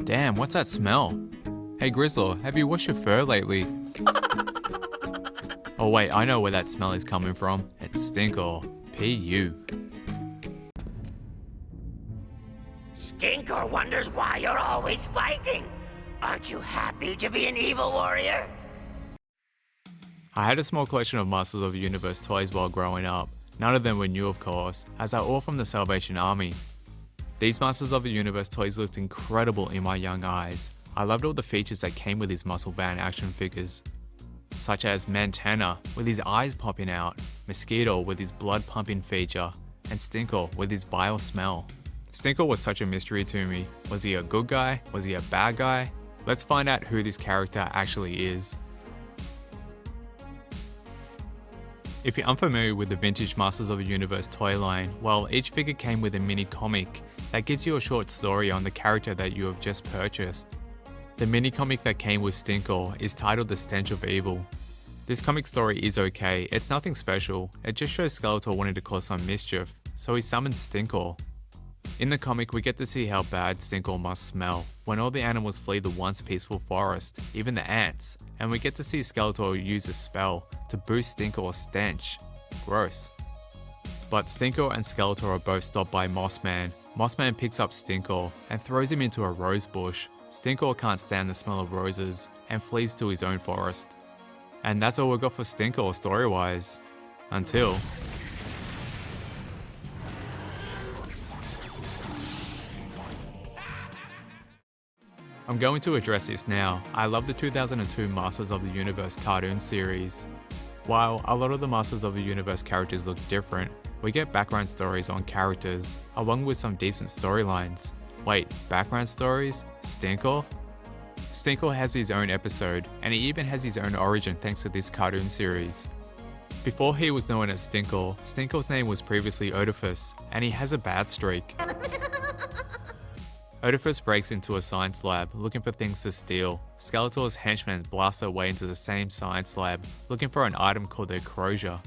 Damn, what's that smell? Hey Grizzler, have you washed your fur lately? Oh wait, I know where that smell is coming from. It's Stinkor. P.U. Stinkor wonders why you're always fighting. Aren't you happy to be an evil warrior? I had a small collection of Masters of the Universe toys while growing up. None of them were new of course, as they're all from the Salvation Army. These Masters of the Universe toys looked incredible in my young eyes. I loved all the features that came with these muscle bound action figures, such as Mantana with his eyes popping out, Mosquito with his blood pumping feature, and Stinkor with his vile smell. Stinkor was such a mystery to me. Was he a good guy? Was he a bad guy? Let's find out who this character actually is. If you're unfamiliar with the vintage Masters of the Universe toy line, well, each figure came with a mini comic that gives you a short story on the character that you have just purchased. The mini comic that came with Stinkor is titled The Stench of Evil. This comic story is okay, it's nothing special, it just shows Skeletor wanting to cause some mischief, so he summons Stinkor. In the comic, we get to see how bad Stinkor must smell when all the animals flee the once peaceful forest, even the ants, and we get to see Skeletor use a spell to boost Stinkor's stench. Gross. But Stinkor and Skeletor are both stopped by Mossman. Mossman picks up Stinkor and throws him into a rose bush. Stinkor can't stand the smell of roses and flees to his own forest. And that's all we got for Stinkor story-wise. Until... I'm going to address this now. I love the 2002 Masters of the Universe cartoon series. While a lot of the Masters of the Universe characters look different, we get background stories on characters, along with some decent storylines. Wait, background stories? Stinkor? Stinkor has his own episode, and he even has his own origin thanks to this cartoon series. Before he was known as Stinkor, Stinkor's name was previously Otiva'S, and he has a bad streak. Otiva'S breaks into a science lab looking for things to steal. Skeletor's henchmen blast their way into the same science lab looking for an item called the Ecrosier.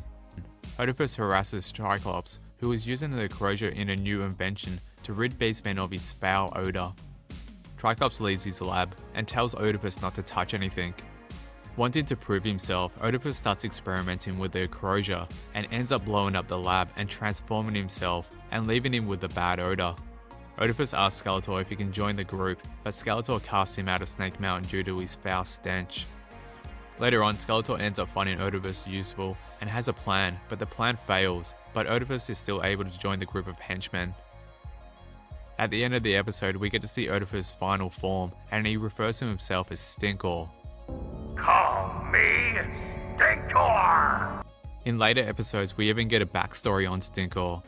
Otiva'S harasses Triclops, who is using the Ecrosier in a new invention to rid beastmen of his foul odour. Triclops leaves his lab and tells Otiva'S not to touch anything. Wanting to prove himself, Otiva'S starts experimenting with the Ecrosier and ends up blowing up the lab and transforming himself and leaving him with the bad odour. Otiva'S asks Skeletor if he can join the group, but Skeletor casts him out of Snake Mountain due to his foul stench. Later on, Skeletor ends up finding Otiva'S useful and has a plan, but the plan fails, but Otiva'S is still able to join the group of henchmen. At the end of the episode, we get to see Otiva'S' final form, and he refers to himself as Stinkor. Call me Stinkor! In later episodes, we even get a backstory on Stinkor.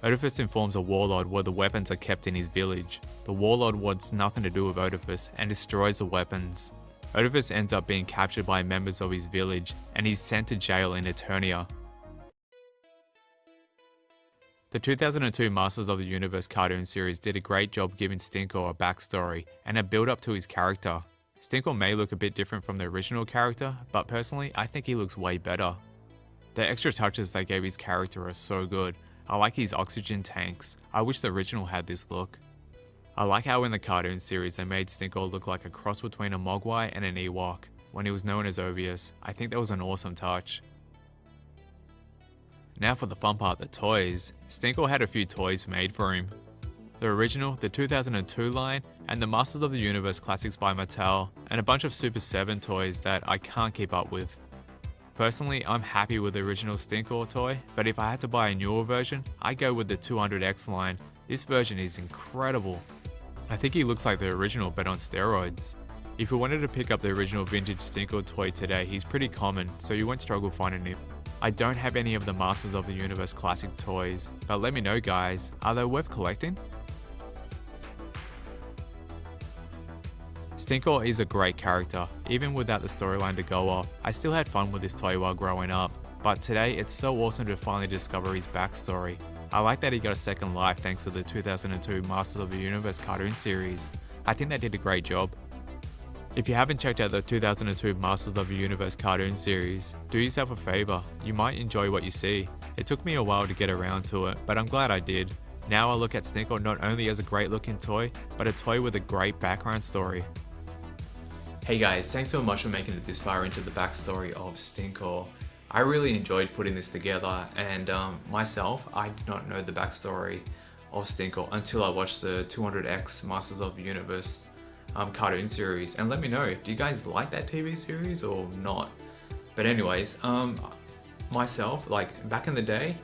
Otiva'S informs a warlord where the weapons are kept in his village. The warlord wants nothing to do with Otiva'S and destroys the weapons. Otiva'S ends up being captured by members of his village and he's sent to jail in Eternia. The 2002 Masters of the Universe cartoon series did a great job giving Stinkor a backstory and a build up to his character. Stinkor may look a bit different from the original character, but personally I think he looks way better. The extra touches they gave his character are so good. I like his oxygen tanks. I wish the original had this look. I like how in the cartoon series they made Stinkor look like a cross between a Mogwai and an Ewok when he was known as Ovius. I think that was an awesome touch. Now for the fun part, the toys. Stinkor had a few toys made for him. The original, the 2002 line, and the Masters of the Universe classics by Mattel, and a bunch of Super 7 toys that I can't keep up with. Personally, I'm happy with the original Stinkor toy, but if I had to buy a newer version, I'd go with the 200X line. This version is incredible. I think he looks like the original but on steroids. If you wanted to pick up the original vintage Stinkor toy today, he's pretty common, so you won't struggle finding him. I don't have any of the Masters of the Universe classic toys, but let me know guys, are they worth collecting? Stinkor is a great character. Even without the storyline to go off, I still had fun with this toy while growing up. But today, it's so awesome to finally discover his backstory. I like that he got a second life thanks to the 2002 Masters of the Universe cartoon series. I think they did a great job. If you haven't checked out the 2002 Masters of the Universe cartoon series, do yourself a favour, you might enjoy what you see. It took me a while to get around to it, but I'm glad I did. Now I look at Stinkor not only as a great looking toy, but a toy with a great background story. Hey guys, thanks so much for making it this far into the backstory of Stinkor. I really enjoyed putting this together, and myself, I did not know the backstory of Stinkor until I watched the 200X Masters of the Universe cartoon series. And let me know, do you guys like that TV series or not? But anyways, myself, like back in the day,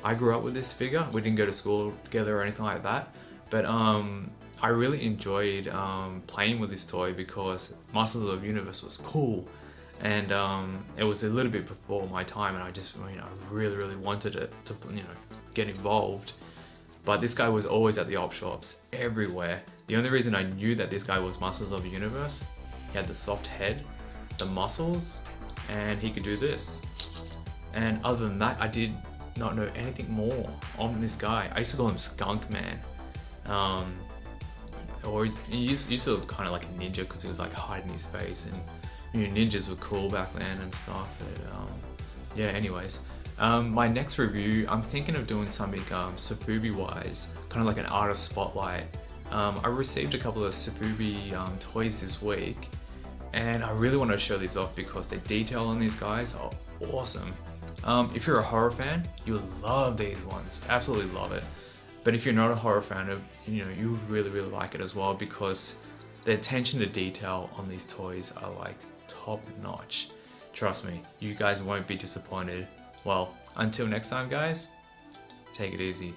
I grew up with this figure. We didn't go to school together or anything like that, but I really enjoyed playing with this toy because Masters of the Universe was cool, and it was a little bit before my time, and I just really wanted it to get involved. But this guy was always at the op shops everywhere. The only reason I knew that this guy was Masters of the Universe, he had the soft head, the muscles, and he could do this. And other than that, I did not know anything more on this guy. I used to call him Skunk Man. Or he used to look kind of like a ninja because he was like hiding his face, and ninjas were cool back then and stuff. But yeah, anyways, my next review, I'm thinking of doing something Sofubi wise, kind of like an artist spotlight. I received a couple of Sofubi toys this week, and I really want to show these off because the detail on these guys are awesome. If you're a horror fan, you'll love these ones, absolutely love it. But if you're not a horror fan, you really like it as well, because the attention to detail on these toys are like top notch. Trust me, you guys won't be disappointed. Well, until next time guys, take it easy.